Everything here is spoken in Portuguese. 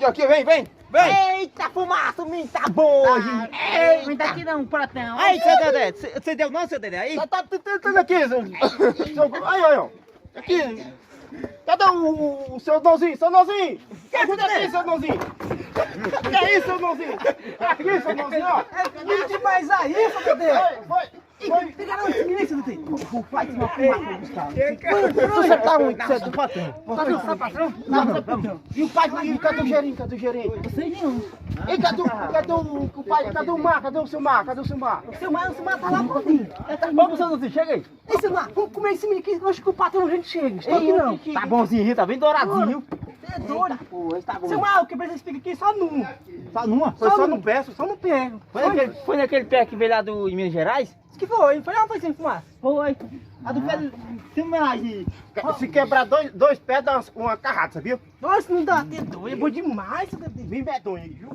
aqui, vem, vem. Eita, fumaça, o menino tá bom hoje. Ei, me dá aqui não, um pratão. Ei, seu Dedé, você deu não, seu Dedé? Aí? Tá tentando aqui, aí, ó. Aqui. Cadê o seu Nãozinho? Seu Nãozinho! Ajuda aqui, seu Nãozinho! Que é isso, seu Nãozinho? Aqui, seu Nãozinho, ó! É demais aí, seu Dedé. Foi! Pega não, esse Dedé. O pai tem uma fumaça, Gustavo. Você tá muito cedo, patrão. Tá patrão? Não, patrão. E o pai, cadê o gerente? Cadê o gerente? Não sei nenhum. E cadê o pai? Cadê o mar? Cadê o seu mar? Cadê o seu mar? Seu mar tá lá por mim. Vamos, seu Nãozinho, chega aí. Ei, seu mar, vamos comer esse menino aqui, eu acho que o patrão a gente chega. Estou aqui não. Tá bonzinho, tá bem douradinho. Você é doido. Tá bom. Seu mar, eu quebrei esse pique aqui só num. Tá numa? Foi só no pé, Só no pego. Foi naquele pé que veio lá em Minas Gerais? Isso que foi, foi não foi sem fumaça? Foi. A do pé tem mais. Se quebrar dois pés, dá uma carrada, sabia? Nossa, não dá, é doido, é bom demais, seu Dedé. Vem medonho aí, viu?